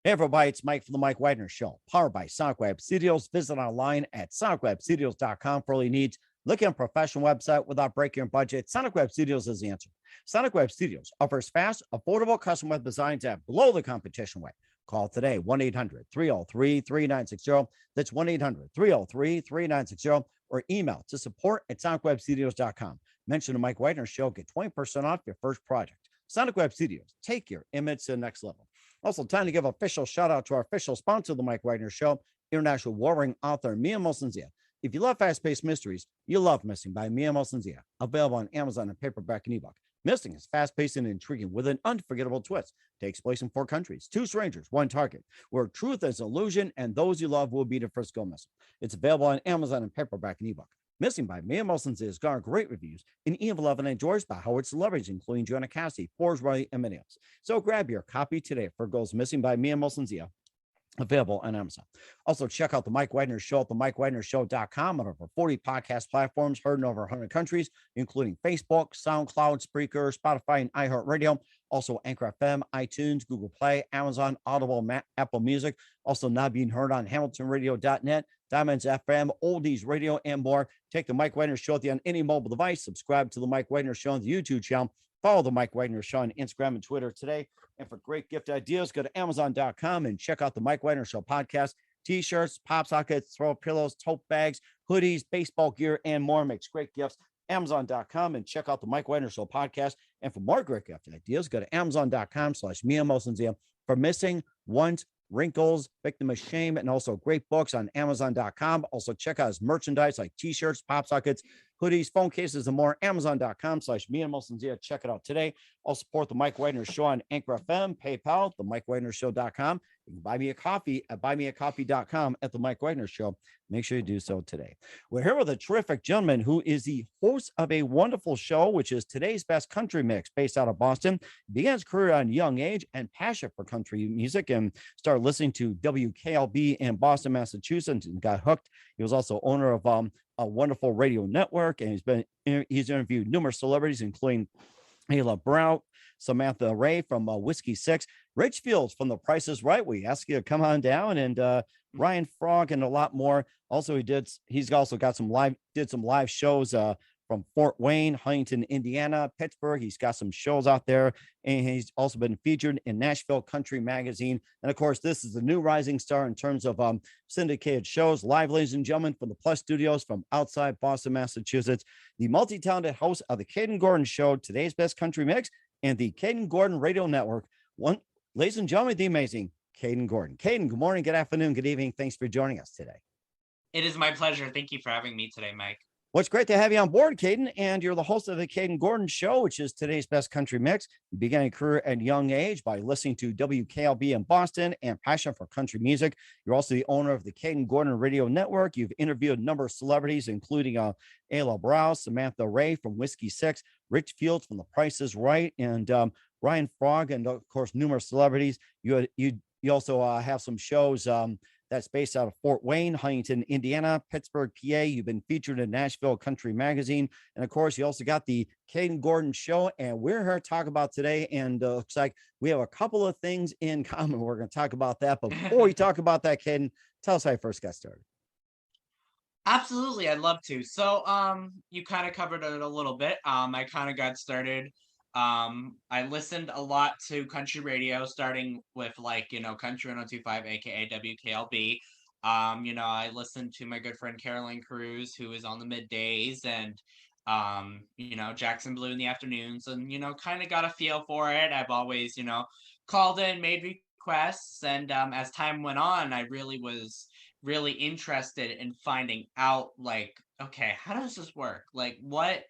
Hey, everybody, it's Mike from the Mike Wagner Show, powered by Sonic Web Studios. Visit online at sonicwebstudios.com for all your needs. Look at a professional website without breaking your budget. Sonic Web Studios is the answer. Sonic Web Studios offers fast, affordable custom web designs that blow the competition away. Call today, 1-800-303-3960. That's 1-800-303-3960. Or email to support@sonicwebstudios.com. Mention the Mike Wagner Show. Get 20% off your first project. Sonic Web Studios. Take your image to the next level. Also, time to give official shout out to our official sponsor of the Mike Wagner Show, international warring author Mia Mosensia. If you love fast-paced mysteries, you love Missing by Mia Mosensia. Available on Amazon and paperback and ebook. Missing is fast-paced and intriguing with an unforgettable twist. Takes place in 4 countries, 2 strangers, 1 target, where truth is illusion and those you love will be the first go missing. It's available on Amazon and paperback and ebook. Missing by Mia Mosensia has garnered great reviews and even loved and enjoyed by Howard celebrities, including Joanna Cassidy, Forbes, Riley, and many others. So grab your copy today for Goes Missing by Mia Mosensia. Available on Amazon. Also, check out the Mike Wagner Show at themikewagnershow.com on over 40 podcast platforms heard in over 100 countries, including Facebook, SoundCloud, Spreaker, Spotify, and iHeartRadio. Also, Anchor FM, iTunes, Google Play, Amazon, Audible, Apple Music. Also, now being heard on HamiltonRadio.net, Diamonds FM, Oldies Radio, and more. Take the Mike Wagner Show on any mobile device. Subscribe to the Mike Wagner Show on the YouTube channel. Follow the Mike Wagner Show on Instagram and Twitter today. And for great gift ideas, go to Amazon.com and check out the Mike Wagner Show podcast. T-shirts, pop sockets, throw pillows, tote bags, hoodies, baseball gear, and more. Makes great gifts. Amazon.com and check out the Mike Wagner Show podcast. And for more great gift ideas, go to Amazon.com/Mia Mosensia for Missing, Want, Wrinkles, Victim of Shame, and also great books on Amazon.com. Also check out his merchandise like T-shirts, pop sockets, hoodies, phone cases, and more. Amazon.com/Mia Mosensia. Check it out today. I'll support the Mike Wagner Show on Anchor FM, PayPal, the MikeWagnerShow.com. You can buy me a coffee at buymeacoffee.com at the Mike Wagner Show. Make sure you do so today. We're here with a terrific gentleman who is the host of a wonderful show, which is Today's Best Country Mix, based out of Boston. He began his career on a young age and passion for country music and started listening to WKLB in Boston, Massachusetts, and got hooked. He was also owner of a wonderful radio network, and he's interviewed numerous celebrities, including Ayla Brown, Samantha Ray from Whiskey Six, Rich Fields from The Price is Right. We ask you to come on down, and Ryan Frog, and a lot more. Also, he's also got some live shows from Fort Wayne, Huntington, Indiana, Pittsburgh. He's got some shows out there, and he's also been featured in Nashville Country Magazine. And of course, this is the new rising star in terms of syndicated shows. Live, ladies and gentlemen, from the Plus Studios from outside Boston, Massachusetts, the multi-talented host of the Kayden Gordon Show, Today's Best Country Mix, and the Kayden Gordon Radio Network. Ladies and gentlemen, the amazing Kayden Gordon. Kayden, good morning, good afternoon, good evening. Thanks for joining us today. It is my pleasure. Thank you for having me today, Mike. Well, it's great to have you on board, Kayden, and you're the host of the Kayden Gordon Show, which is Today's Best Country Mix. You began a career at a young age by listening to WKLB in Boston and passion for country music. You're also the owner of the Kayden Gordon Radio Network. You've interviewed a number of celebrities, including Ayla Brown, Samantha Ray from Whiskey Six, Rich Fields from The Price is Right, and Ryan Frog, and of course, numerous celebrities. You also have some shows that's based out of Fort Wayne, Huntington, Indiana, Pittsburgh, PA. You've been featured in Nashville Country Magazine. And of course, you also got the Kayden Gordon Show. And we're here to talk about today. And looks like we have a couple of things in common. We're going to talk about that. But before we talk about that, Kayden, tell us how you first got started. Absolutely, I'd love to. So you kind of covered it a little bit. I kind of got started. I listened a lot to country radio, starting with Country 102.5, aka WKLB. I listened to my good friend Caroline Cruz, who is on the middays, and Jackson Blue in the afternoons, and kind of got a feel for it. I've always called in, made requests, and as time went on, I really was really interested in finding out, okay, how does this work? What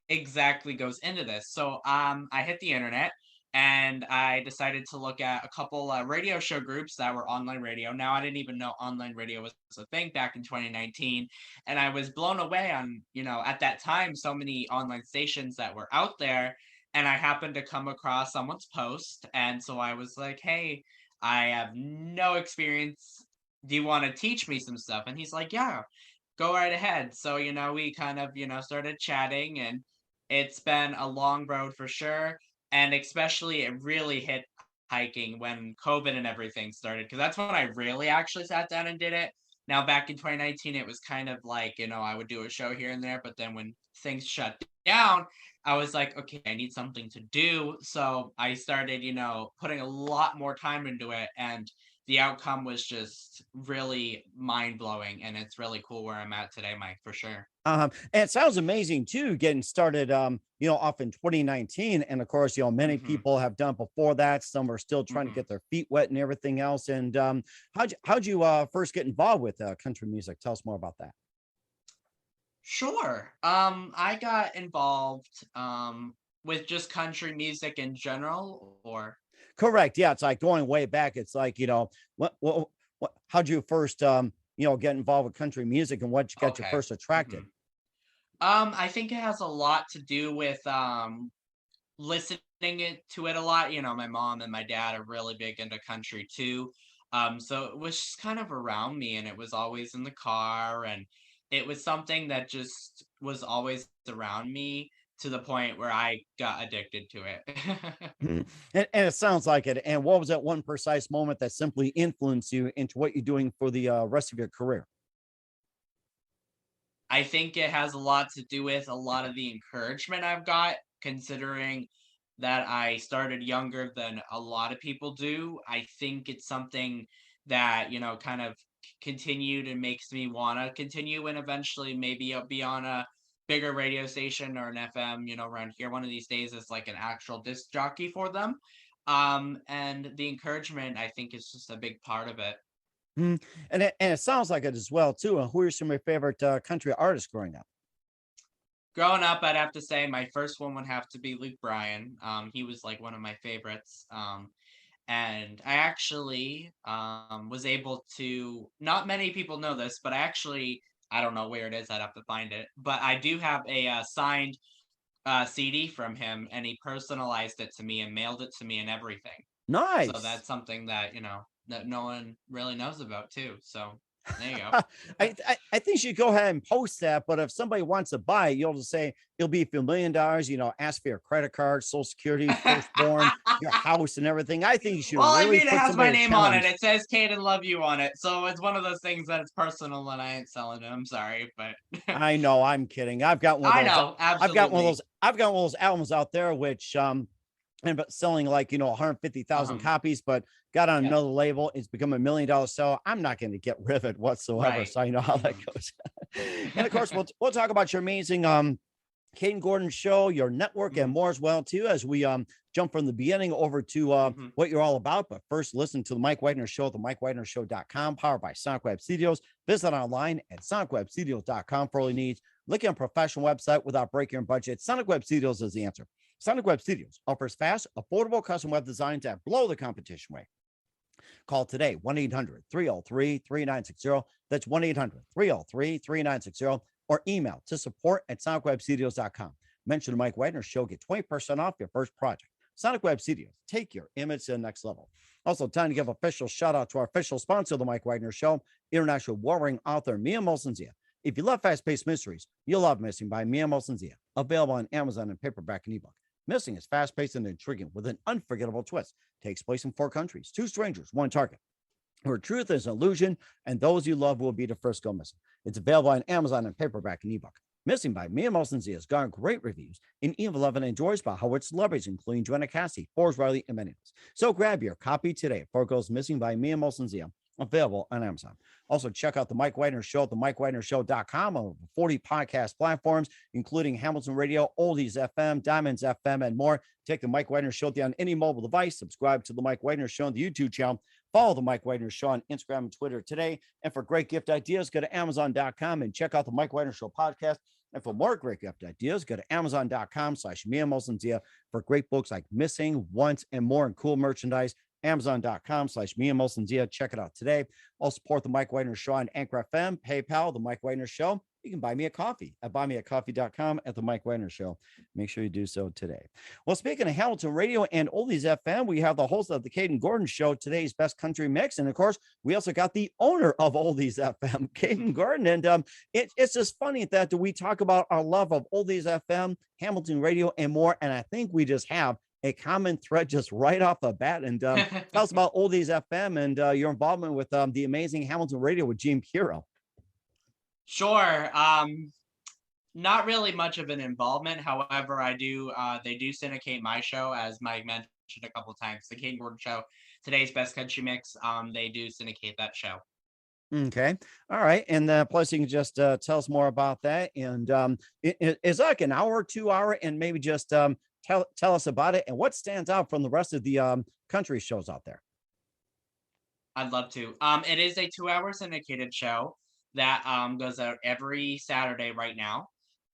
exactly goes into this? So I hit the internet and I decided to look at a couple radio show groups that were online radio. Now, I didn't even know online radio was a thing back in 2019, and I was blown away on at that time so many online stations that were out there. And I happened to come across someone's post, and so I was like, hey, I have no experience, do you want to teach me some stuff? And he's like, yeah, go right ahead. So, we kind of, started chatting, and it's been a long road for sure. And especially it really hit hiking when COVID and everything started, because that's when I really actually sat down and did it. Now, back in 2019, it was kind of like, I would do a show here and there, but then when things shut down, I was like, okay, I need something to do. So I started, putting a lot more time into it. And the outcome was just really mind blowing. And it's really cool where I'm at today, Mike, for sure. And it sounds amazing too, getting started, off in 2019. And of course, many hmm people have done before that. Some are still trying to hmm get their feet wet and everything else. And how'd you first get involved with country music? Tell us more about that. Sure. I got involved with just country music in general, or Correct. Yeah, it's like going way back. It's like, how'd you first, get involved with country music, and what got you okay. first attracted? hmm I think it has a lot to do with listening to it a lot. My mom and my dad are really big into country too. So it was just kind of around me, and it was always in the car, and it was something that just was always around me to the point where I got addicted to it. Mhm. And it sounds like it. And what was that one precise moment that simply influenced you into what you're doing for the rest of your career? I think it has a lot to do with a lot of the encouragement I've got, considering that I started younger than a lot of people do. I think it's something that, kind of continued and makes me want to continue, and eventually maybe I'll be on a bigger radio station or an FM, around here one of these days as like an actual disc jockey for them. And the encouragement, I think, is just a big part of it. Mhm. And it sounds like it as well too. And who are some of your favorite country artists growing up? Growing up, I'd have to say my first one would have to be Luke Bryan. He was like one of my favorites. And I actually was able to, not many people know this, but I don't know where it is. I'd have to find it. But I do have a signed CD from him, and he personalized it to me and mailed it to me and everything. So Nice. that's something that, that no one really knows about too. So there you go. I think you should go ahead and post that. But if somebody wants to buy it, you'll just say it'll be for $1 million. Ask for your credit card, social security, firstborn, your house, and everything. I think you should Well, I really mean, it put has somebody my a name on it. challenge. It says "Kayden love you" on it, so it's one of those things that it's personal, and I ain't selling it. I'm sorry, but I know, I'm kidding. I've got one of I those. know absolutely. I've got one of those albums out there, which ended up selling like 150,000 Um, copies, but got on yep, another label. It's become $1 million seller. I'm not going to get rid of it whatsoever. right. So I know how that hmm goes. And of course, we'll talk about your amazing Kayden Gordon Show, your network, and hmm more as well too, as we jump from the beginning over to hmm what you're all about. But first, listen to the Mike Wagner Show at the MikeWagnerShow.com, powered by Sonic Web Studios. Visit online at SonicWebStudios.com for all your needs. Looking at a professional website without breaking your budget, Sonic Web Studios is the answer. Sonic Web Studios offers fast, affordable custom web designs that blow the competition away. Call today, 1-800-303-3960. That's 1-800-303-3960. Or email to support@sonicwebstudios.com. Mention the Mike Wagner Show. Get 20% off your first project. Sonic Web Studios. Take your image to the next level. Also, time to give official shout out to our official sponsor of the Mike Wagner Show, international warring author Mia Molson-Zia. If you love fast-paced mysteries, you'll love Missing by Mia Molson-Zia. Available on Amazon in paperback and ebook. Missing is fast-paced and intriguing with an unforgettable twist. Takes place in 4 countries, 2 strangers, 1 target, where truth is an illusion and those you love will be the first go missing. It's available on Amazon in paperback and ebook. Missing by Mia Molson-Zia has gotten great reviews, and Eve 11 enjoys by Howard celebrities, including Joanna Cassie, Forbes Riley, and many others. So grab your copy today before it goes missing by Mia Molson-Zia. Available on Amazon. Also, check out the Mike Wagner Show at the MikeWagnerShow.com on over 40 podcast platforms, including Hamilton Radio, Oldies FM, Diamonds FM, and more. Take the Mike Wagner Show down any mobile device. Subscribe to the Mike Wagner Show on the YouTube channel. Follow the Mike Wagner Show on Instagram and Twitter today. And for great gift ideas, go to Amazon.com and check out the Mike Wagner Show podcast. And for more great gift ideas, go to Amazon.com/Mia Molson-Zia for great books like Missing, Once, and more, and cool merchandise. Amazon.com/Mia Molson-Zia. Check it out today. I'll support the Mike Wagner Show on Anchor FM, PayPal, the Mike Wagner Show. You can buy me a coffee at buymeacoffee.com at the Mike Wagner Show. Make sure you do so today. Well, speaking of Hamilton Radio and Oldies FM, we have the host of the Kayden Gordon Show, today's best country mix. And of course, we also got the owner of Oldies FM, Kayden Gordon. And it's just funny that we talk about our love of Oldies FM, Hamilton Radio, and more. And I think we just have a common thread just right off the bat. And tell us about Oldies FM and your involvement with the amazing Hamilton Radio with Gene Kiro. Sure. Not really much of an involvement. However, I do. They do syndicate my show, as Mike mentioned a couple of times. The Kayden Gordon Show, today's best country mix. They do syndicate that show. Okay. All right. And plus, you can just tell us more about that. And it's like an hour, 2 hour, and maybe just tell us about it and what stands out from the rest of the country shows out there. I'd love to. It is a 2 hour syndicated show that goes out every Saturday right now.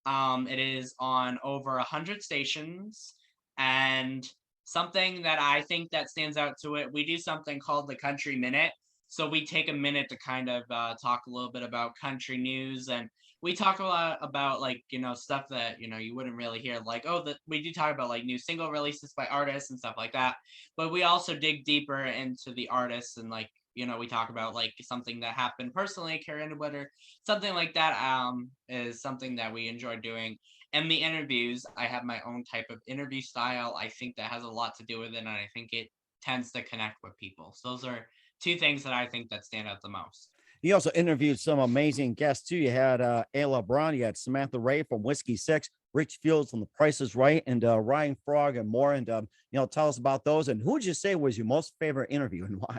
It is on over 100 stations, and something that I think that stands out to it, we do something called the Country Minute. So we take a minute to kind of talk a little bit about country news, and we talk a lot about like, stuff that, you wouldn't really hear, like, we do talk about like new single releases by artists and stuff like that. But we also dig deeper into the artists, and like, we talk about like something that happened personally, Carrie Underwood, or something like that is something that we enjoy doing. And the interviews, I have my own type of interview style. I think that has a lot to do with it, and I think it tends to connect with people. So those are two things that I think that stand out the most. You also interviewed some amazing guests too. You had Ayla Brown, you had Samantha Ray from Whiskey Six, Rich Fields from The Price is Right, and Ryan Frog and more. And tell us about those. And who would you say was your most favorite interview and why?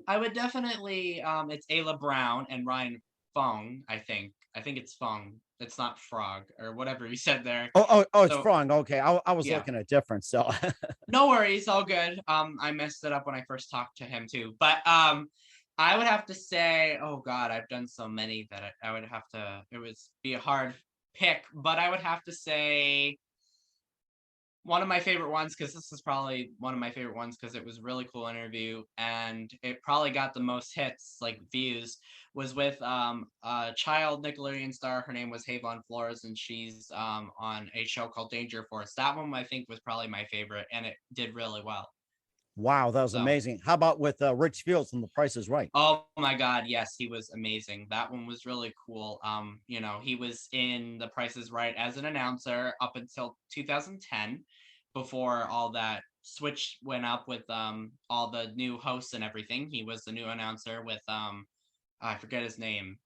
I would definitely it's Ayla Brown and Ryan Fong, I think. I think it's Fong. It's not Frog or whatever you said there. It's Frog. Okay. I was looking at different. So no worries, all good. I messed it up when I first talked to him too. But I would have to say, oh God, I've done so many that I would have to, it would be a hard pick, but I would have to say one of my favorite ones, because this is probably one of my favorite ones because it was a really cool interview and it probably got the most hits, like views, was with a child Nickelodeon star. Her name was Havon Flores, and she's on a show called Danger Force. That one I think was probably my favorite, and it did really well. Wow, that was amazing. How about with Rich Fields from The Price is Right? Oh my God, yes, he was amazing. That one was really cool. He was in The Price is Right as an announcer up until 2010, before all that switch went up with all the new hosts and everything. He was the new announcer with I forget his name.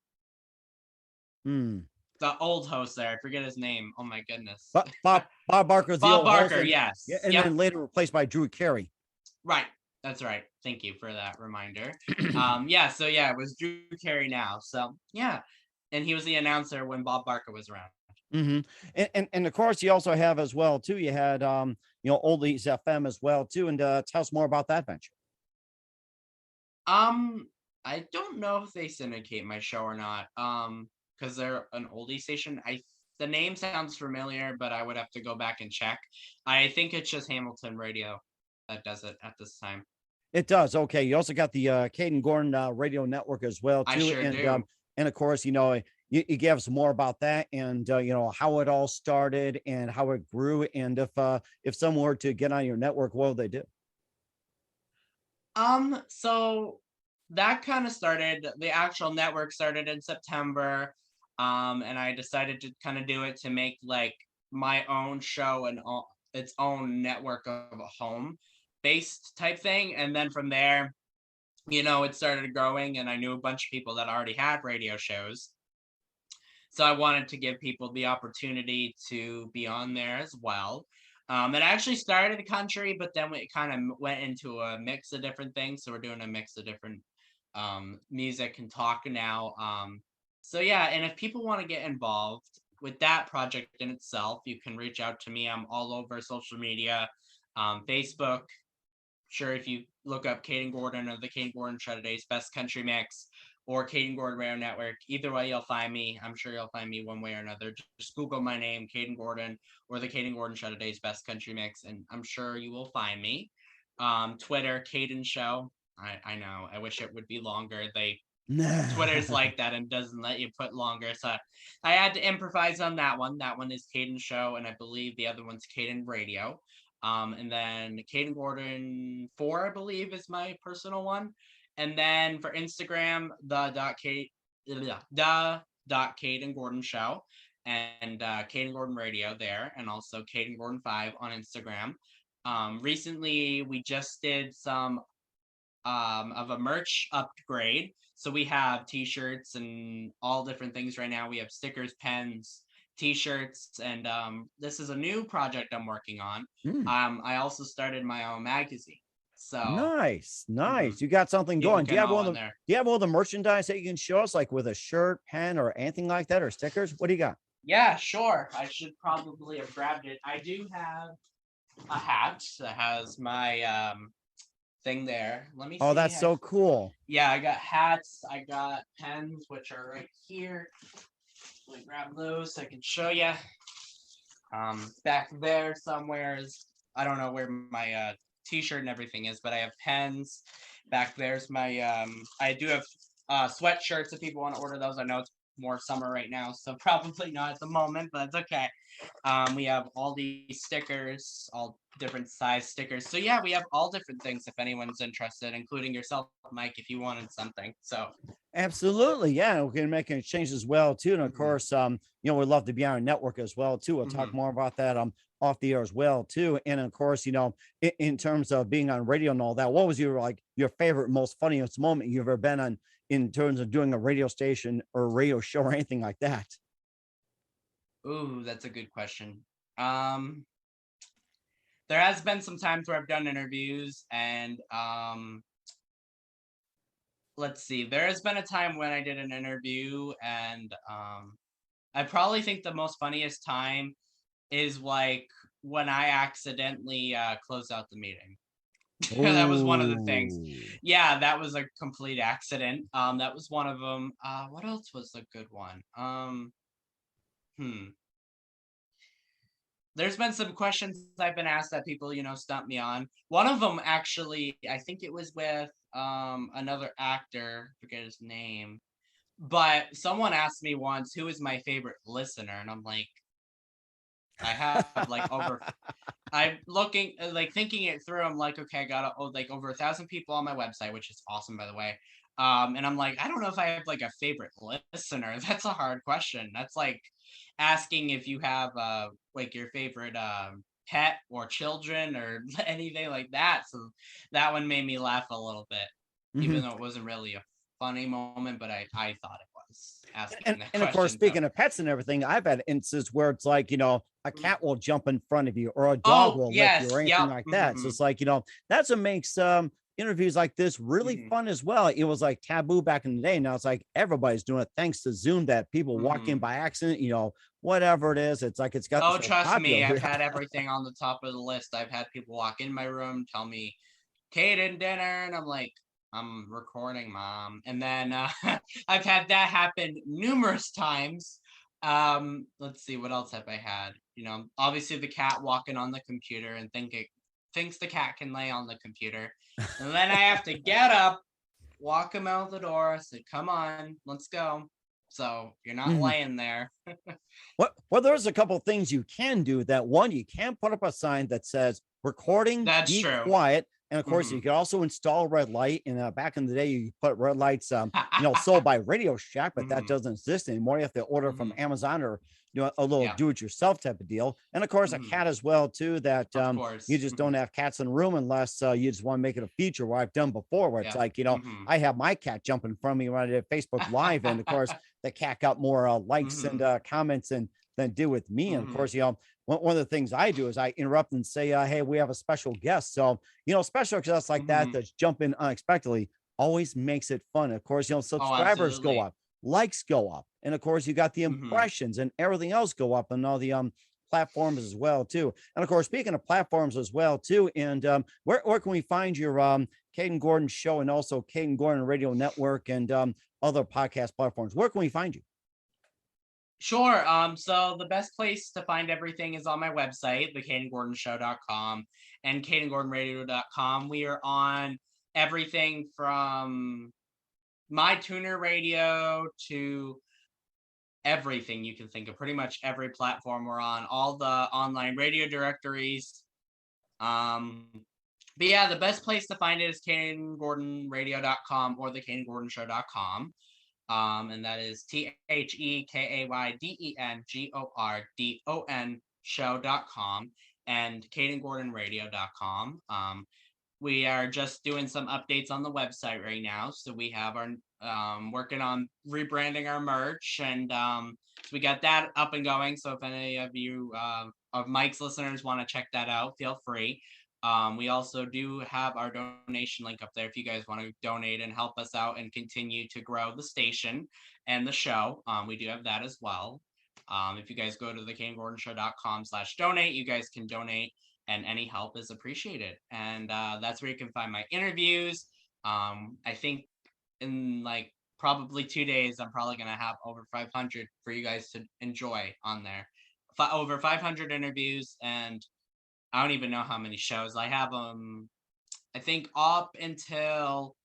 The old host there, I forget his name. Oh my goodness. Bob Barker. Bob Barker, yes. Yeah, and then later replaced by Drew Carey. Right. That's right. Thank you for that reminder. It was Drew Carey now. So yeah. And he was the announcer when Bob Barker was around. Mm-hmm. And of course you also have as well too. You had Oldies FM as well too. And tell us more about that venture. I don't know if they syndicate my show or not. Because they're an oldie station. The name sounds familiar, but I would have to go back and check. I think it's just Hamilton Radio that does it at this time. It does. Okay. You also got the Kayden Gordon Radio Network as well too. I sure do. And of course, you gave us more about that and how it all started and how it grew. And if someone were to get on your network, what would they do? So that kind of started, the actual network started in September. And I decided to kind of do it to make like my own show and its own network of a home based type thing. And then from there, it started growing, and I knew a bunch of people that already had radio shows. So I wanted to give people the opportunity to be on there as well. It actually started the country, but then it kind of went into a mix of different things. So we're doing a mix of different music and talk now. So yeah, and if people want to get involved with that project in itself, you can reach out to me. I'm all over social media, Facebook. Sure, if you look up Kayden Gordon or the Kayden Gordon Show, today's best country mix, or Kayden Gordon Radio Network, either way you'll find me. I'm sure you'll find me one way or another. Just Google my name, Kayden Gordon, or the Kayden Gordon Show, today's best country mix, and I'm sure you will find me. Twitter, Kayden Show. I know. I wish it would be longer. Twitter's like that and doesn't let you put longer, so I had to improvise on that one. That one is Kayden Show, and I believe the other one's Kayden Radio. And then Kayden Gordon 4, I believe, is my personal one. And then for Instagram, the Kayden Gordon Show. and Kayden Gordon Radio there, and also Kayden Gordon 5 on Instagram. Recently, we just did some of a merch upgrade. So we have t-shirts and all different things right now. We have stickers, pens, t-shirts, and this is a new project I'm working on. I also started my own magazine. So nice. You got something going. Do you have all the merchandise that you can show us, like with a shirt, pen, or anything like that, or stickers? What do you got? Yeah, sure. I should probably have grabbed it. I do have a hat that has my thing there. Let me see. Oh, that's so cool. Yeah, I got hats. I got pens, which are right here. Let me grab those so I can show you. Back there somewhere is, I don't know where my t-shirt and everything is, but I have pens. Back there's my I do have sweatshirts if people want to order those. I know it's more summer right now, so probably not at the moment, but it's okay. We have all these stickers, all different size stickers. So yeah, we have all different things if anyone's interested, including yourself, Mike, if you wanted something. So absolutely, yeah, we can make an exchange as well too. And of course, we'd love to be on our network as well too. We'll talk more about that off the air as well too. And of course, in terms of being on radio and all that, what was your favorite, most funniest moment you've ever been on in terms of doing a radio station or a radio show or anything like that? Ooh, that's a good question. There has been some times where I've done interviews, and let's see. There has been a time when I did an interview, and I probably think the most funniest time is like when I accidentally closed out the meeting. That was one of the things. Yeah, that was a complete accident. That was one of them. What else was a good one? There's been some questions I've been asked that people, stump me on. One of them, actually, I think it was with another actor, forget his name, but someone asked me once, who is my favorite listener? And I'm like, I have like I'm looking, like thinking it through. I'm like, okay, I got like over 1,000 people on my website, which is awesome, by the way. And I'm like, I don't know if I have like a favorite listener. That's a hard question. That's like asking if you have like your favorite pet or children or anything like that. So that one made me laugh a little bit, even though it wasn't really a funny moment, but I thought it was. And of course, speaking of pets and everything, I've had instances where it's like, a cat will jump in front of you or a dog will lick you or anything like that. So it's like, that's what makes interviews like this really fun as well. It was like taboo back in the day. Now it's like everybody's doing it thanks to Zoom, that people walk in by accident, whatever it is. It's like it's got. Oh, trust me, I've had everything on the top of the list. I've had people walk in my room, tell me, Kayden, dinner, and I'm like, I'm recording, Mom. And then I've had that happen numerous times. Let's see, what else have I had? Obviously the cat walking on the computer and thinks the cat can lay on the computer. And then I have to get up, walk him out the door, say, come on, let's go. So you're not laying there. Well, there's a couple of things you can do. That one, you can put up a sign that says recording, That's be true. quiet. And of course, you can also install a red light. And back in the day, you put red lights, sold by Radio Shack, but that doesn't exist anymore. You have to order from Amazon or a little do-it-yourself type of deal. And of course, a cat as well too. That you just don't have cats in the room unless you just want to make it a feature. Where I've done before, where it's like I have my cat jump in front of me when I did Facebook Live, and of course, the cat got more likes and comments than did with me. And of course, one of the things I do is I interrupt and say, hey, we have a special guest. So, special guests like that jump in unexpectedly always makes it fun. Of course, subscribers go up, likes go up. And of course, you got the impressions and everything else go up on all the platforms as well, too. And of course, speaking of platforms as well, too, and where can we find your Kayden Gordon Show and also Kayden Gordon Radio Network and other podcast platforms? Where can we find you? Sure. So the best place to find everything is on my website, theKaydenGordonShow.com and KaydenGordonRadio.com. We are on everything from my tuner radio to everything you can think of. Pretty much every platform we're on, all the online radio directories. But yeah, the best place to find it is KaydenGordonRadio.com or theKaydenGordonShow.com. And that is TheKaydengordon show.com and KaydenGordonRadio.com. We are just doing some updates on the website right now. So we have our working on rebranding our merch, and so we got that up and going. So if any of you of Mike's listeners want to check that out, feel free. We also do have our donation link up there if you guys want to donate and help us out and continue to grow the station and the show. We do have that as well. If you guys go to theKaydengordonshow.com/donate, you guys can donate, and any help is appreciated. And that's where you can find my interviews. I think in like probably 2 days, I'm probably going to have over 500 for you guys to enjoy on there. Over 500 interviews, and I don't even know how many shows. I have I think up until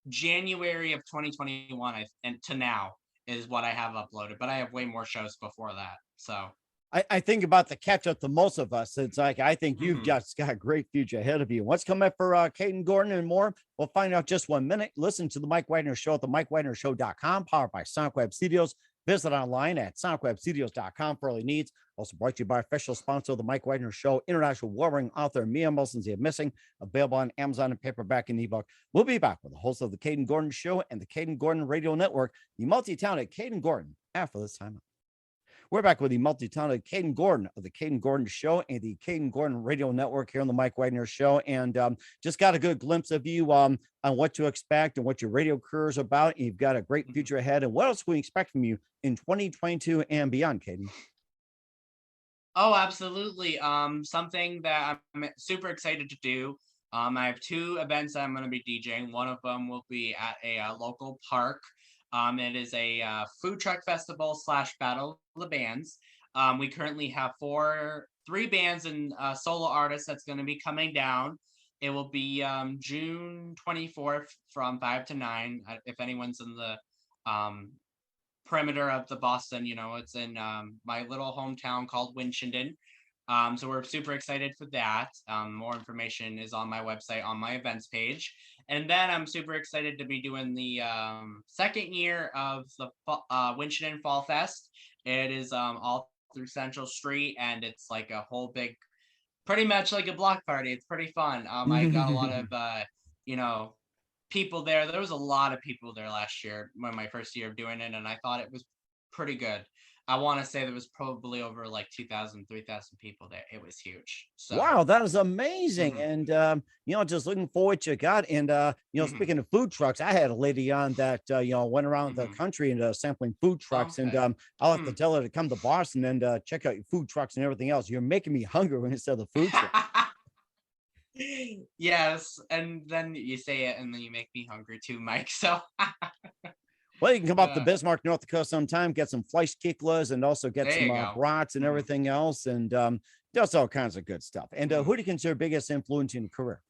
January of 2021 and to now is what I have uploaded, but I have way more shows before that. So I think about the catch up to most of us. It's like, I think you've just got a great future ahead of you. What's coming up for Kayden Gordon and more? We'll find out just 1 minute. Listen to the Mike Wagner Show at the MikeWagnerShow.com, powered by Sonic Web Studios. Visit online at SonicWebStudios.com for all your needs. Also brought to you by official sponsor of the Mike Wagner Show, international warring author Mia Wilson's The Missing, available on Amazon and paperback and ebook. We'll be back with the host of the Kayden Gordon Show and the Kayden Gordon Radio Network, the multi-talented Kayden Gordon, after this time. We're back with the multi-talented Kayden Gordon of the Kayden Gordon Show and the Kayden Gordon Radio Network here on the Mike Wagner Show. And just got a good glimpse of you on what to expect and what your radio career is about. And you've got a great future ahead. And what else can we expect from you in 2022 and beyond, Kayden? Oh, absolutely. Something that I'm super excited to do. I have 2 events that I'm going to be DJing. One of them will be at a local park. It is a food truck festival / battle of the bands. We currently have 3 bands and solo artists that's going to be coming down. It will be June 24th from 5 to 9. If anyone's in the perimeter of the Boston, it's in my little hometown called Winchendon. So we're super excited for that. More information is on my website on my events page. And then I'm super excited to be doing the second year of the Winchendon Fall Fest. It is all through Central Street, and it's like a whole big, pretty much like a block party. It's pretty fun. I got a lot of, people there. There was a lot of people there last year, my first year of doing it, and I thought it was pretty good. I want to say there was probably over like 2,000, 3,000 people there. It was huge. So wow, that is amazing. And just looking forward to God. And speaking of food trucks, I had a lady on that went around the country and sampling food trucks. Okay. And I'll have to tell her to come to Boston and check out your food trucks and everything else. You're making me hungry when you said the food truck. Yes, and then you say it, and then you make me hungry too, Mike. So well, you can come up to Bismarck, North Dakota sometime, get some Fleischkicklas and also get some brats and everything else, and just all kinds of good stuff. And who do you consider biggest influence in your career?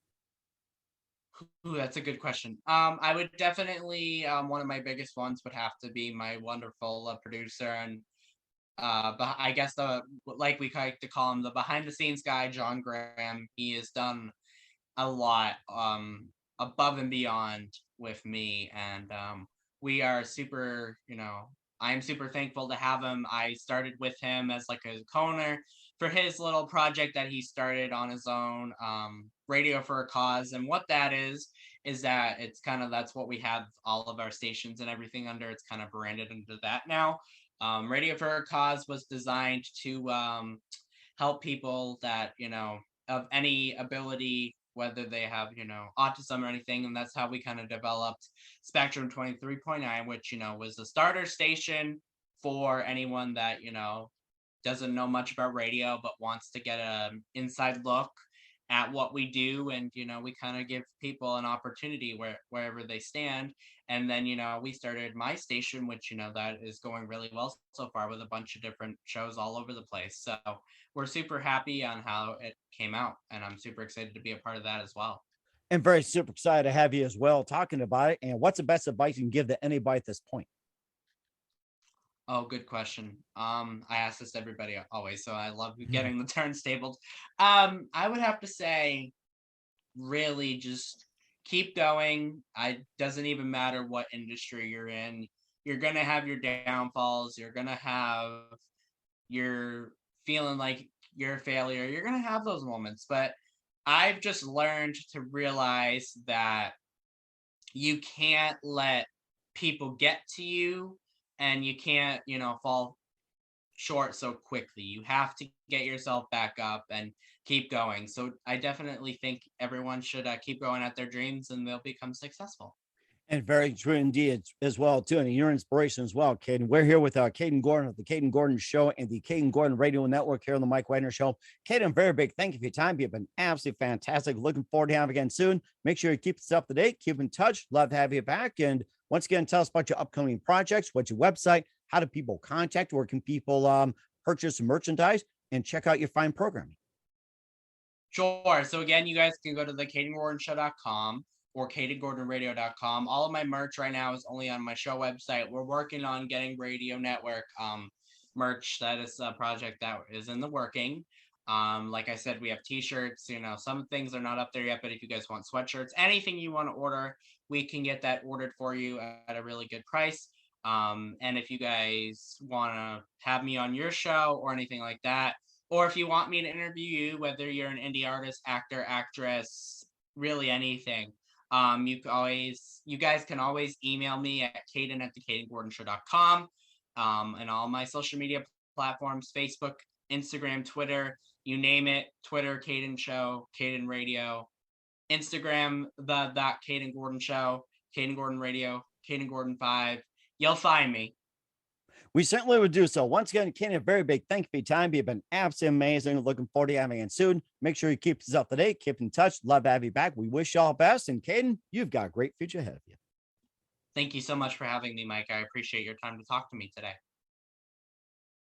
Ooh, that's a good question. I would definitely, one of my biggest ones would have to be my wonderful producer and but I guess like we like to call him, the behind the scenes guy, John Graham. He has done a lot above and beyond with me, and we are super, I'm super thankful to have him. I started with him as like a co-owner for his little project that he started on his own, Radio for a Cause. And what that is that it's kind of, that's what we have all of our stations and everything under. It's kind of branded under that now. Radio for a Cause was designed to help people that, of any ability, whether they have, autism or anything. And that's how we kind of developed Spectrum 23.9, which, was a starter station for anyone that, doesn't know much about radio, but wants to get an inside look at what we do. And, we kind of give people an opportunity wherever they stand. And then, we started my station, which, that is going really well so far with a bunch of different shows all over the place. So we're super happy on how it came out. And I'm super excited to be a part of that as well. And very super excited to have you as well talking about it. And what's the best advice you can give to anybody at this point? Oh, good question. I ask this to everybody always, so I love getting the turntables. I would have to say, really just keep going. I doesn't even matter what industry you're in. You're gonna have your downfalls. You're gonna have your feeling like you're a failure. You're gonna have those moments, but I've just learned to realize that you can't let people get to you, and you can't, fall short so quickly. You have to get yourself back up and keep going. So I definitely think everyone should keep going at their dreams, and they'll become successful. And very true indeed as well, too. And your inspiration as well, Kayden. We're here with Kayden Gordon of the Kayden Gordon Show and the Kayden Gordon Radio Network here on the Mike Wagner Show. Kayden, very big thank you for your time. You've been absolutely fantastic. Looking forward to having you again soon. Make sure you keep us up to date, keep in touch. Love to have you back. And once again, tell us about your upcoming projects. What's your website? How do people contact? Where can people purchase merchandise and check out your fine programming? Sure. So again, you guys can go to the KaydenGordonShow.com or KaydenGordonRadio.com. All of my merch right now is only on my show website. We're working on getting Radio Network merch. That is a project that is in the working. Like I said, we have t-shirts. Some things are not up there yet, but if you guys want sweatshirts, anything you want to order, we can get that ordered for you at a really good price. And if you guys want to have me on your show or anything like that, or if you want me to interview you, whether you're an indie artist, actor, actress, really anything, you guys can always email me at Kayden at thekaydengordonshow.com, and all my social media platforms, Facebook, Instagram, Twitter, you name it. Twitter, Kayden Show, Kayden Radio, Instagram, the Kayden Gordon Show, Kayden Gordon Radio, Kayden Gordon 5. You'll find me. We certainly would do so. Once again, Kayden, a very big thank you for your time. You've been absolutely amazing. Looking forward to having you soon. Make sure you keep us up to date, keep in touch. Love to have you back. We wish you all the best. And Kayden, you've got a great future ahead of you. Thank you so much for having me, Mike. I appreciate your time to talk to me today.